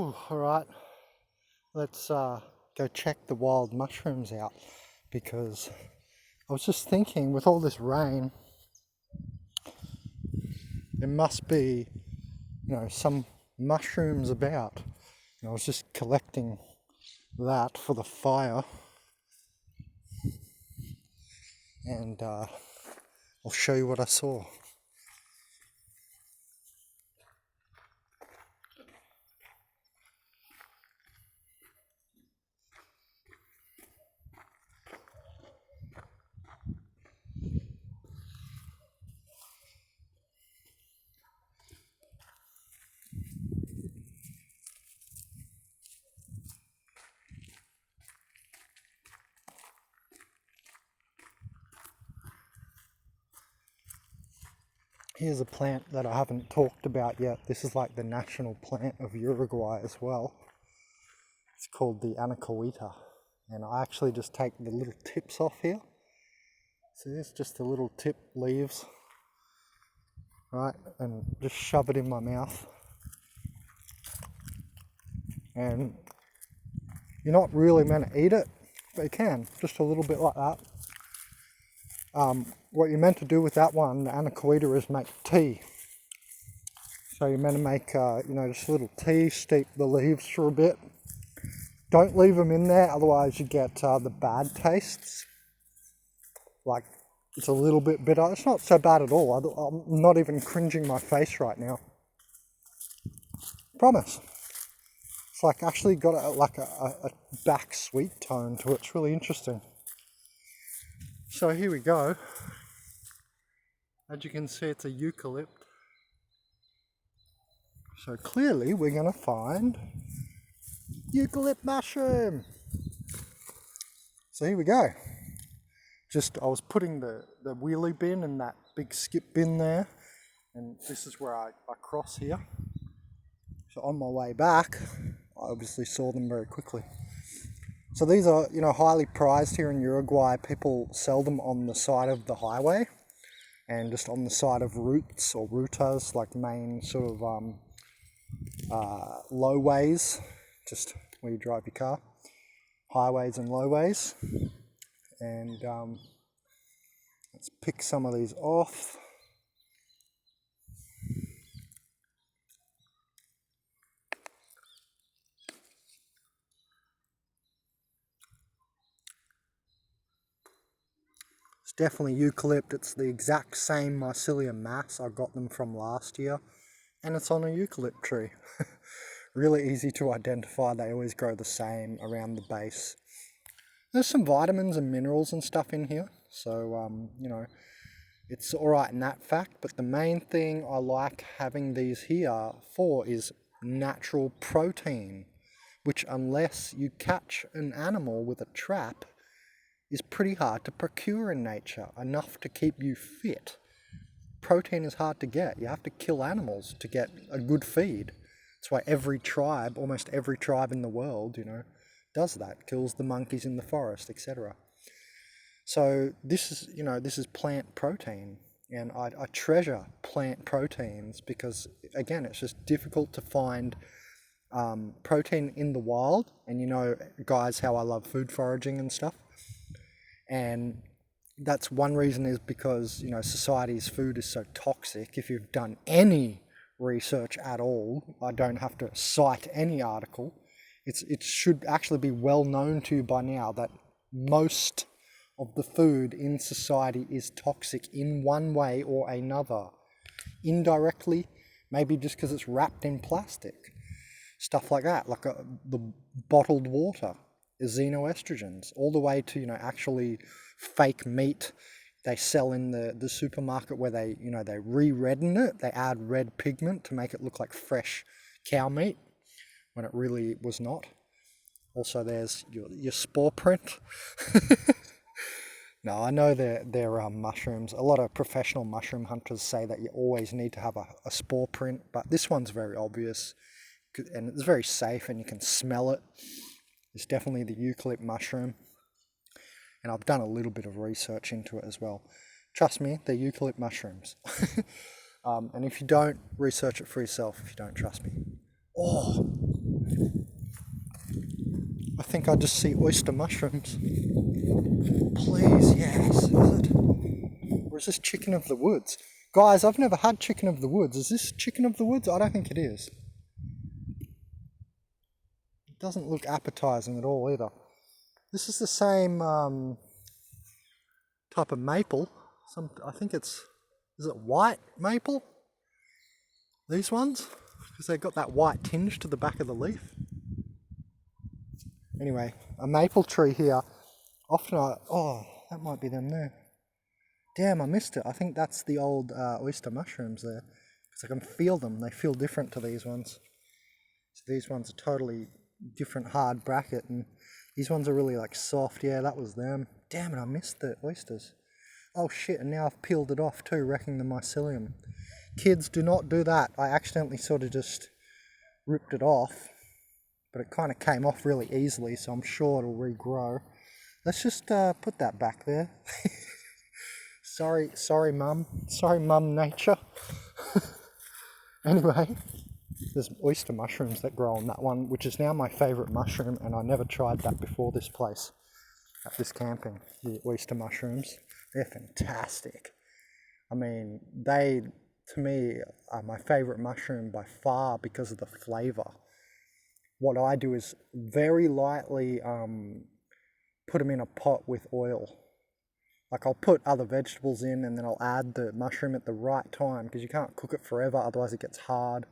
Whew, all right, let's go check the wild mushrooms out, because I was just thinking, with all this rain, there must be, some mushrooms about. And I was just collecting that for the fire, and I'll show you what I saw. Here's a plant that I haven't talked about yet. This is like the national plant of Uruguay as well. It's called the anacoita, and I actually just take the little tips off here. So there's just the little tip leaves, right, and just shove it in my mouth. And you're not really meant to eat it, but you can, just a little bit like that. What you're meant to do with that one, the anacoita, is make tea. So you're meant to make, just a little tea, steep the leaves for a bit. Don't leave them in there, otherwise you get the bad tastes. Like, it's a little bit bitter. It's not so bad at all. I'm not even cringing my face right now. Promise. It's like actually got a back sweet tone to it. It's really interesting. So here we go. As you can see, it's a eucalypt. So clearly we're going to find eucalypt mushroom. So here we go. I was putting the wheelie bin in that big skip bin there, and this is where I cross here. So on my way back, I obviously saw them very quickly. So these are, highly prized here in Uruguay. People sell them on the side of the highway and just on the side of routes or rutas, like main sort of lowways, just where you drive your car. Highways and lowways. And let's pick some of these off. It's definitely eucalypt. It's the exact same mycelium mass I got them from last year, and it's on a eucalypt tree. Really easy to identify. They always grow the same around the base. There's some vitamins and minerals and stuff in here, so it's alright in that fact, but the main thing I like having these here for is natural protein, which, unless you catch an animal with a trap, is pretty hard to procure in nature, enough to keep you fit. Protein is hard to get. You have to kill animals to get a good feed. That's why almost every tribe in the world, does that, kills the monkeys in the forest, etc. So this is plant protein, and I treasure plant proteins because, again, it's just difficult to find protein in the wild. And guys, how I love food foraging and stuff. And that's one reason, is because, society's food is so toxic. If you've done any research at all, I don't have to cite any article. It should actually be well known to you by now that most of the food in society is toxic in one way or another. Indirectly, maybe just because it's wrapped in plastic. Stuff like that, like the bottled water, xenoestrogens, all the way to, actually fake meat they sell in the supermarket, where they re-redden it. They add red pigment to make it look like fresh cow meat, when it really was not. Also, there's your spore print. No, I know they're mushrooms. A lot of professional mushroom hunters say that you always need to have a spore print, but this one's very obvious, and it's very safe, and you can smell it. It's definitely the eucalypt mushroom, and I've done a little bit of research into it as well. Trust me, they're eucalypt mushrooms. And if you don't, research it for yourself if you don't trust me. Oh, I think I just see oyster mushrooms. Please, yes. Is it? Or is this chicken of the woods? Guys, I've never had chicken of the woods. Is this chicken of the woods? I don't think it is. It doesn't look appetizing at all either. This is the same type of maple. I think is it white maple? These ones? Because they've got that white tinge to the back of the leaf. Anyway, a maple tree here. Oh, that might be them there. Damn, I missed it. I think that's the old oyster mushrooms there. Because I can feel them. They feel different to these ones. So these ones are totally different hard bracket, and these ones are really like soft. Yeah, that was them. Damn it, I missed the oysters. Oh shit, and now I've peeled it off too, wrecking the mycelium. Kids, do not do that. I accidentally sort of just ripped it off, but it kind of came off really easily, so I'm sure it'll regrow. Let's just put that back there. Sorry mum. Sorry mum nature. Anyway, there's oyster mushrooms that grow on that one, which is now my favourite mushroom, and I never tried that before this place, at this camping, the oyster mushrooms. They're fantastic. I mean, they, to me, are my favourite mushroom by far because of the flavour. What I do is very lightly put them in a pot with oil. Like I'll put other vegetables in and then I'll add the mushroom at the right time, because you can't cook it forever, otherwise it gets hard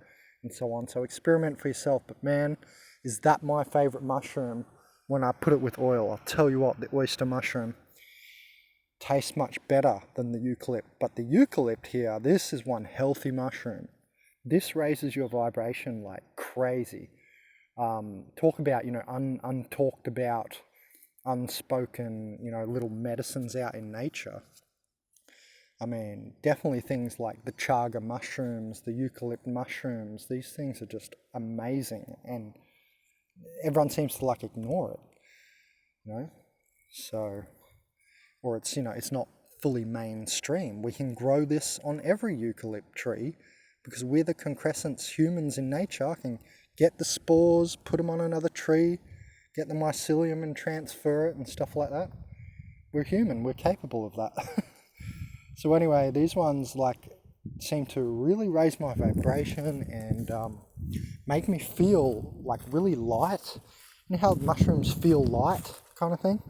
and so on. So experiment for yourself. But man, is that my favourite mushroom when I put it with oil. I'll tell you what, the oyster mushroom tastes much better than the eucalypt. But the eucalypt here, this is one healthy mushroom. This raises your vibration like crazy. Talk about, untalked about, unspoken, little medicines out in nature. I mean, definitely things like the chaga mushrooms, the eucalypt mushrooms, these things are just amazing, and everyone seems to ignore it, So, or it's, it's not fully mainstream. We can grow this on every eucalypt tree because we're the concrescents, humans in nature can get the spores, put them on another tree, get the mycelium and transfer it and stuff like that. We're human, we're capable of that. So anyway, these ones seem to really raise my vibration and make me feel really light. You know how mushrooms feel light kind of thing?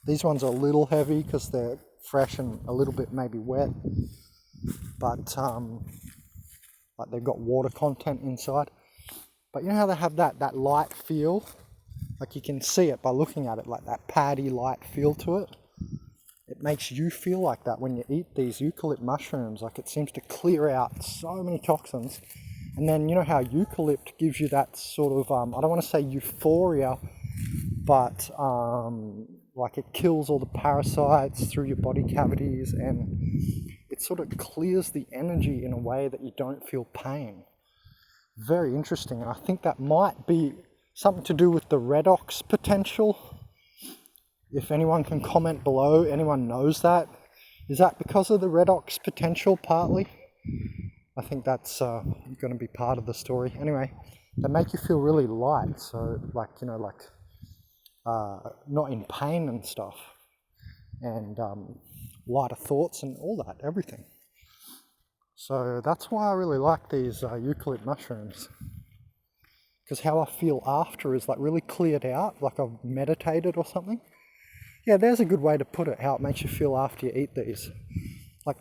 These ones are a little heavy because they're fresh and a little bit maybe wet, but they've got water content inside. But you know how they have that light feel? You can see it by looking at it, that paddy light feel to it. It makes you feel like that when you eat these eucalypt mushrooms. It seems to clear out so many toxins. And then you know how eucalypt gives you that sort of, I don't want to say euphoria, but it kills all the parasites through your body cavities, and it sort of clears the energy in a way that you don't feel pain. Very interesting. And I think that might be something to do with the redox potential. If anyone can comment below, anyone knows that. Is that because of the redox potential partly? I think that's going to be part of the story. Anyway, they make you feel really light. So not in pain and stuff. And lighter thoughts and all that, everything. So that's why I really like these eucalypt mushrooms. Because how I feel after is really cleared out, I've meditated or something. Yeah, there's a good way to put it, how it makes you feel after you eat these.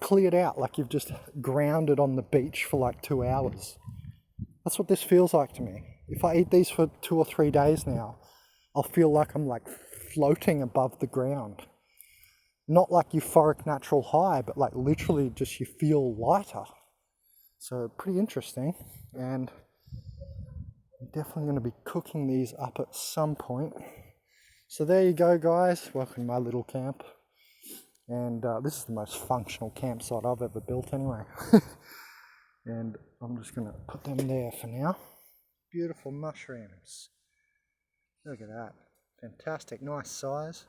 Cleared out, you've just grounded on the beach for 2 hours. That's what this feels like to me. If I eat these for 2 or 3 days now, I'll feel like I'm floating above the ground. Not euphoric natural high, but literally just you feel lighter. So pretty interesting, and I'm definitely going to be cooking these up at some point. So there you go, guys. Welcome to my little camp. And this is the most functional campsite I've ever built anyway. And I'm just going to put them there for now. Beautiful mushrooms. Look at that. Fantastic. Nice size.